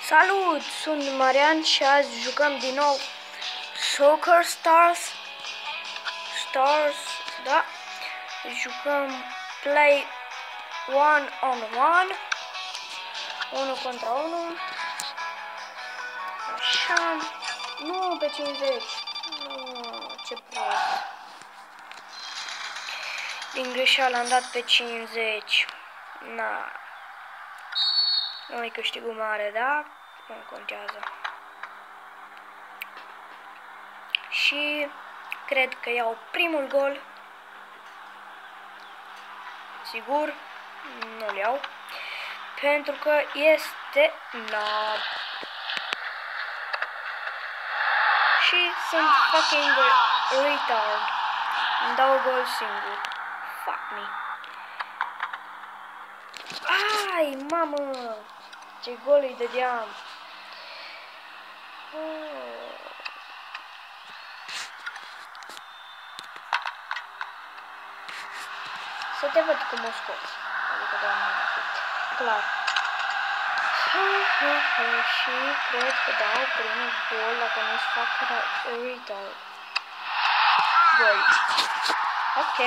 Salut! Sunt Marian și azi jucăm din nou Soccer Stars. Da. Jucăm Play 1-on-1. 1 contra 1. Așa. Nu pe 50. Nu, ce prost. Din greșeală am dat pe 50. Na. Nu-i câștigul mare, da? Nu contează. Și cred că iau primul gol. Sigur, nu-l iau. Pentru că este nab. Și sunt fucking retard. Îmi dau gol singur. Fuck me. Ai, mamă! Ce gol îi dădeam! Să te văd cum o scoți. Adică, doamne, clar. Și cred că dau primul gol dacă nu-ți fac retard. Gol. Ok.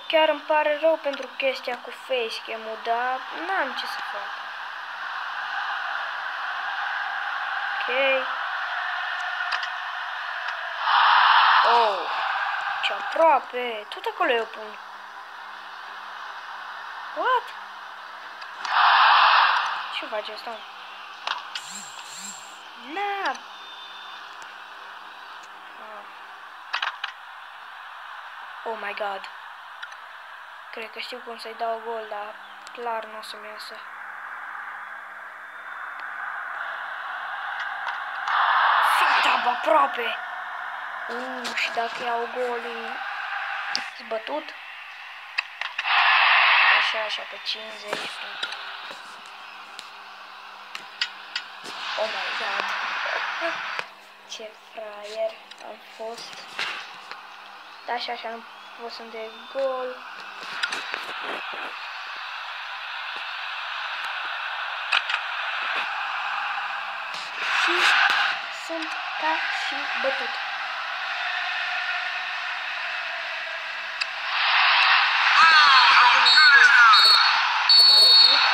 Chiar îmi pare rău pentru chestia cu facecam-ul, dar n-am ce să fac. Ok. Oh, ce aproape. Tot acolo eu pun. What? Ce face asta? Na. Oh my god. Cred că știu cum să-i dau gol, dar clar nu o să-mi iasă. Fitab aproape! Și dacă iau golii zbătut? Așa, pe 50. Oh my god! Ce fraier am fost! Da, și așa nu pot să-mi dea gol. Și sunt ca și bătut.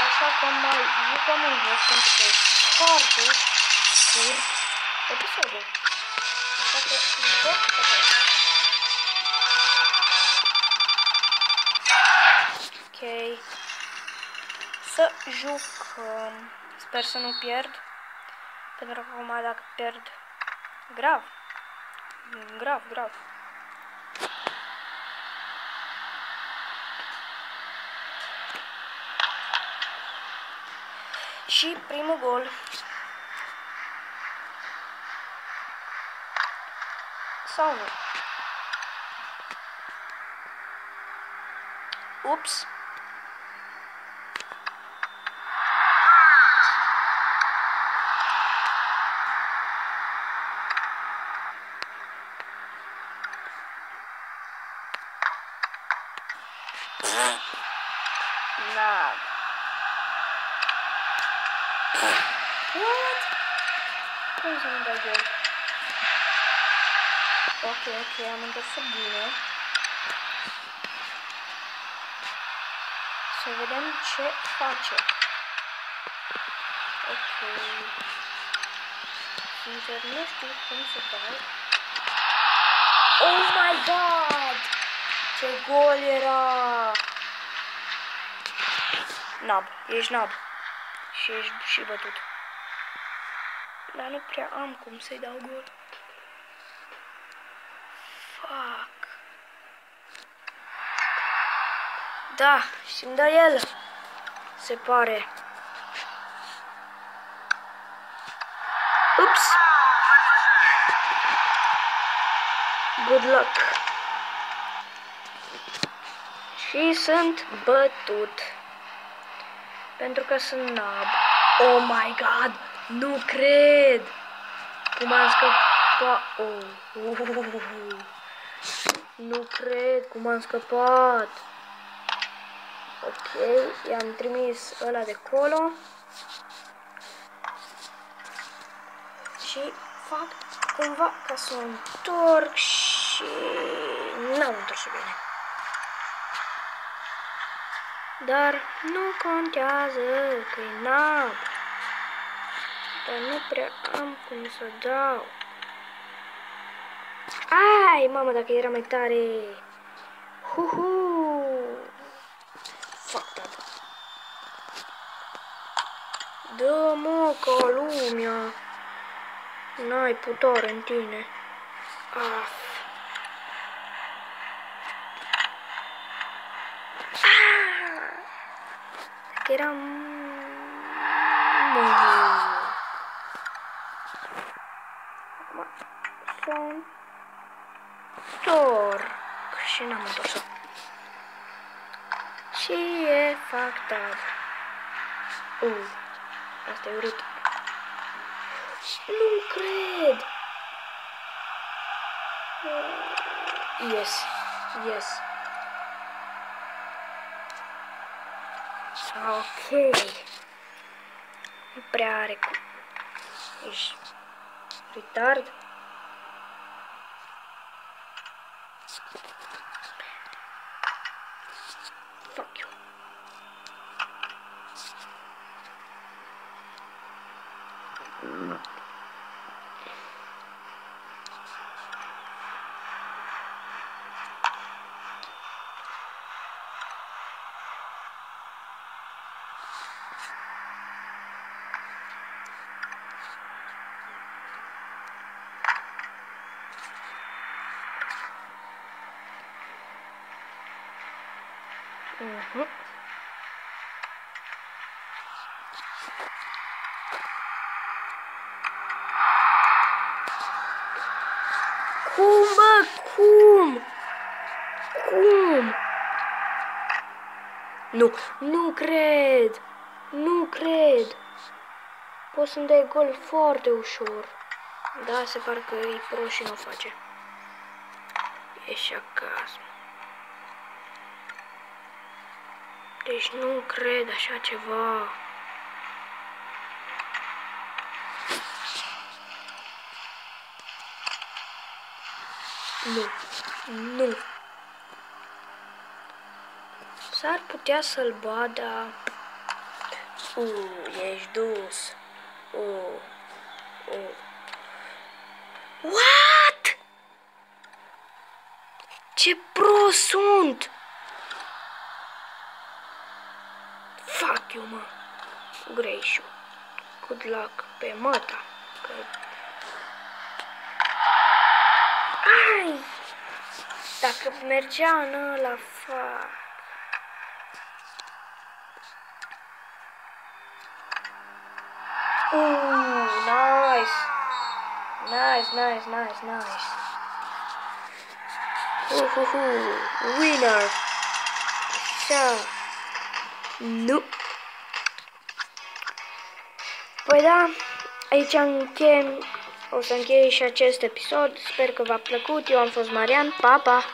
Așa că mai jucăm un joc pentru că e foarte scurt episodul. Așa că jucăm ok. Să jucăm. Sper să nu pierd. Pentru că acum dacă pierd grav. Grav. Și primul gol. Sau nu? Ups. Nah. What? Cum să nu dai gol? Ok, am întors bine. Să vedem ce face. Ok. Sincer, nu știu cum să dau. Oh my god! Ce gol era! Nab, ești nab. Și ești și bătut. Dar nu prea am cum să-i dau gol. Fuck. Da, și-mi dă el. Se pare. Ups. Good luck. Și sunt bătut. Pentru că sunt nab. Oh my god! Nu cred! Cum am scăpat. Nu cred cum am scăpat. Ok, i-am trimis ăla de colo. Și fac cumva ca să o întorc și n-am întors bine. Dar nu contează că e nab. Dar nu prea am cum să dau. Ai, mamă, dacă era mai tare. Huhu. Fuck that. Dă-mă ca lumea. N-ai putere în tine. Ah. Dacă eram... Acum să-mi întorc. Și n-am întors-o. Și e factat. Asta e urât. Nu cred! Yes. Yes. Ok. Nu prea are cum. Ești retard? Fuck you. Cum, bă? Cum? Cum? Nu cred. Nu cred. Poți să-mi dai gol foarte ușor. Da, se pare că e pro și nu o face. Ești acasă. Deci nu cred așa ceva. Nu. S-ar putea să-l bat, dar... ești dus. What? Ce pro sunt! Fuck you, mă. Greșu. Good luck pe măta. Ai! Dacă mergea în ăla, fac. Nice. Winner. Așa. Nu. Păi da, aici o să închei și acest episod. Sper că v-a plăcut. Eu am fost Marian. Pa, pa!